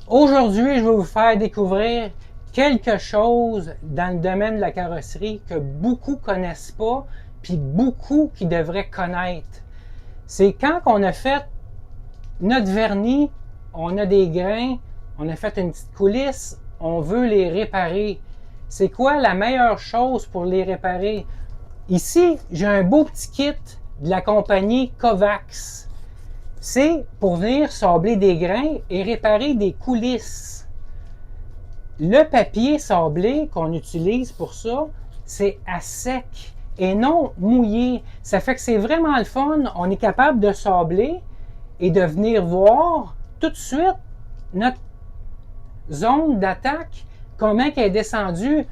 Aujourd'hui, je vais vous faire découvrir quelque chose dans le domaine de la carrosserie que beaucoup connaissent pas, puis beaucoup qui devraient connaître. C'est quand on a fait notre vernis, on a des grains, on a fait une petite coulisse, on veut les réparer. C'est quoi la meilleure chose pour les réparer? Ici, j'ai un beau petit kit de la compagnie Kovacs. C'est pour venir sabler des grains et réparer des coulisses. Le papier sablé qu'on utilise pour ça, c'est à sec et non mouillé. Ça fait que c'est vraiment le fun. On est capable de sabler et de venir voir tout de suite notre zone d'attaque, comment elle est descendue.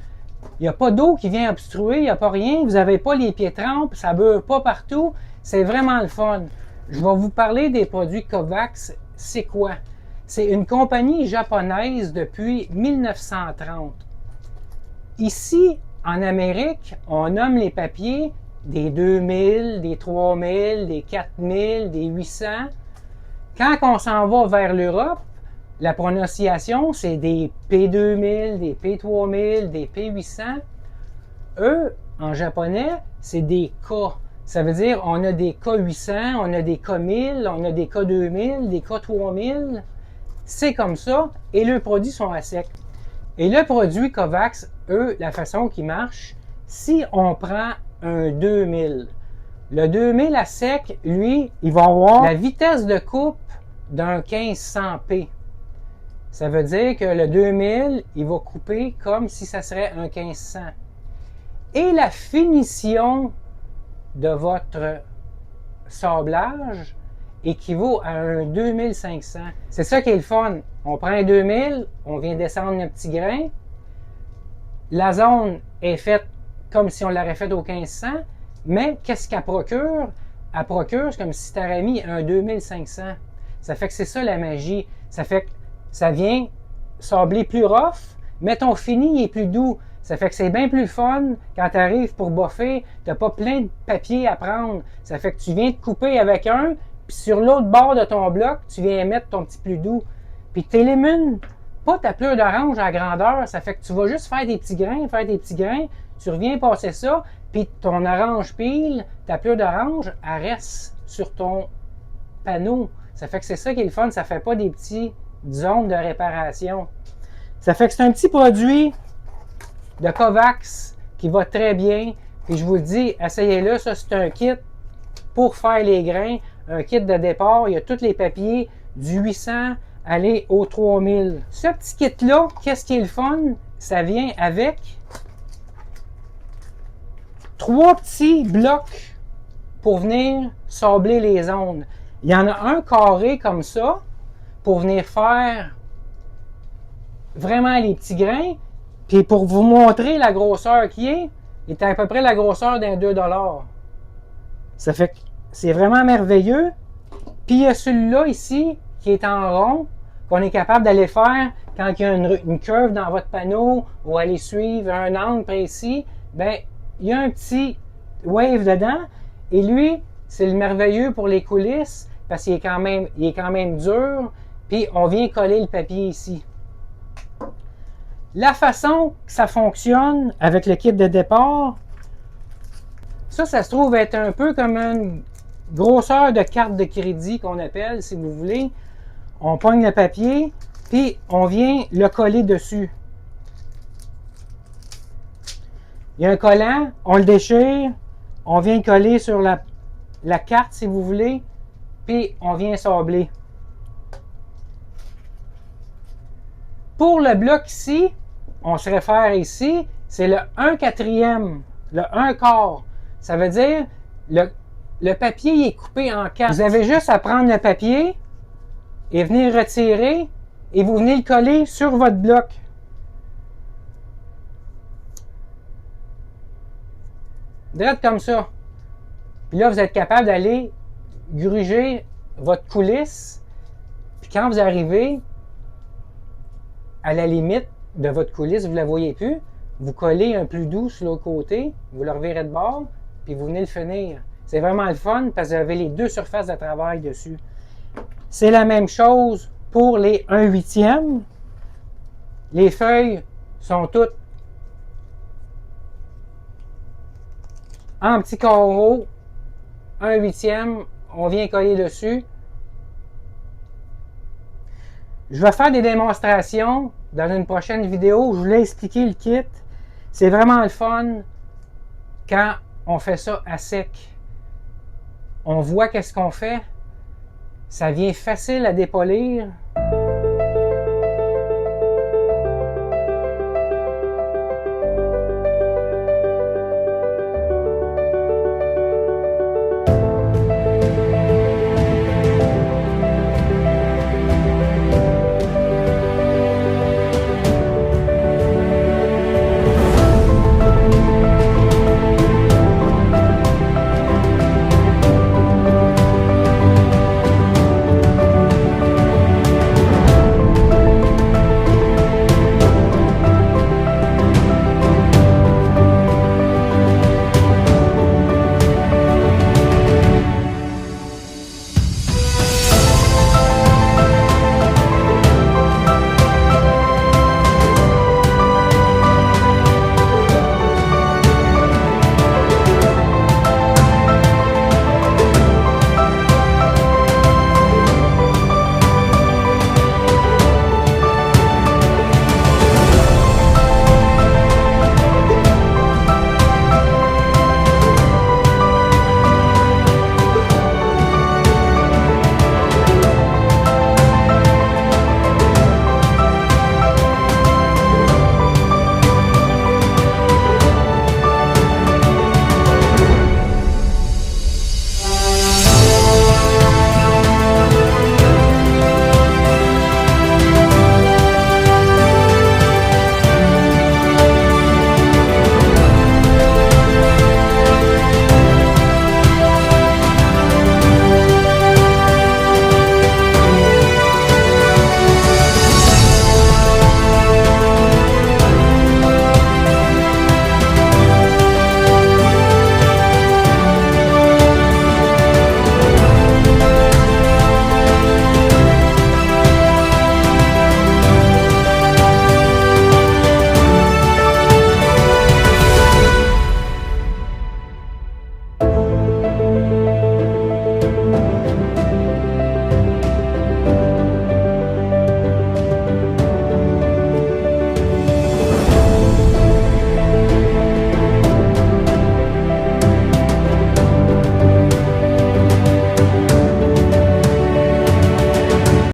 Il n'y a pas d'eau qui vient obstruer, il n'y a pas rien. Vous n'avez pas les pieds trempes, ça ne beurre pas partout. C'est vraiment le fun. Je vais vous parler des produits Kovacs. C'est quoi? C'est une compagnie japonaise depuis 1930. Ici, en Amérique, on nomme les papiers des 2000, des 3000, des 4000, des 800. Quand on s'en va vers l'Europe, la prononciation, c'est des P2000, des P3000, des P800. Eux, en japonais, c'est des K. Ça veut dire on a des K800, on a des K1000, on a des K2000, des K3000. C'est comme ça, et leurs produits sont à sec. Et le produit Kovacs, eux, la façon qu'ils marchent, si on prend un 2000, le 2000 à sec, lui, il va avoir la vitesse de coupe d'un 1500p. Ça veut dire que le 2000, il va couper comme si ça serait un 1500. Et la finition de votre sablage équivaut à un 2500. C'est ça qui est le fun. On prend un 2000, on vient descendre un petit grain. La zone est faite comme si on l'aurait faite au 1500, mais qu'est-ce qu'elle procure? Elle procure comme si tu aurais mis un 2500. Ça fait que c'est ça la magie. Ça fait que ça vient sabler plus rough, mais ton fini est plus doux. Ça fait que c'est bien plus fun quand tu arrives pour boffer. Tu n'as pas plein de papier à prendre. Ça fait que tu viens te couper avec un, puis sur l'autre bord de ton bloc, tu viens mettre ton petit plus doux. Puis tu élimines pas ta pleure d'orange à grandeur. Ça fait que tu vas juste faire des petits grains, tu reviens passer ça, puis ton orange pile, ta pleure d'orange, elle reste sur ton panneau. Ça fait que c'est ça qui est le fun. Ça fait pas des petites zones de réparation. Ça fait que c'est un petit produit de Kovacs qui va très bien. Puis je vous le dis, essayez-le. Ça, c'est un kit pour faire les grains. Un kit de départ. Il y a tous les papiers du 800 aller au 3000. Ce petit kit-là, qu'est-ce qui est le fun? Ça vient avec 3 petits blocs pour venir sabler les zones. Il y en a un carré comme ça pour venir faire vraiment les petits grains. Puis pour vous montrer la grosseur qui est, il est à peu près la grosseur d'un 2$. Ça fait que c'est vraiment merveilleux. Puis il y a celui-là ici qui est en rond, qu'on est capable d'aller faire quand il y a une curve dans votre panneau ou aller suivre un angle précis. Ben, il y a un petit wave dedans. Et lui, c'est le merveilleux pour les coulisses parce qu'il est quand même dur. Puis on vient coller le papier ici. La façon que ça fonctionne avec le kit de départ, ça se trouve être un peu comme une grosseur de carte de crédit qu'on appelle, si vous voulez. On pogne le papier, puis on vient le coller dessus. Il y a un collant, on le déchire, on vient coller sur la carte, si vous voulez, puis on vient sabler. Pour le bloc ici, on se réfère ici, c'est le 1/4, le 1/4. Ça veut dire le papier est coupé en 4. Vous avez juste à prendre le papier et venir retirer et vous venez le coller sur votre bloc. Direct comme ça. Puis là, vous êtes capable d'aller gruger votre coulisse. Puis quand vous arrivez à la limite de votre coulisse, vous ne la voyez plus, vous collez un plus doux sur l'autre côté, vous le revirez de bord, puis vous venez le finir. C'est vraiment le fun parce que vous avez les deux surfaces de travail dessus. C'est la même chose pour les 1/8. Les feuilles sont toutes en petits carreaux, 1/8, on vient coller dessus. Je vais faire des démonstrations dans une prochaine vidéo. Je voulais expliquer le kit. C'est vraiment le fun quand on fait ça à sec. On voit qu'est-ce qu'on fait. Ça vient facile à dépolir.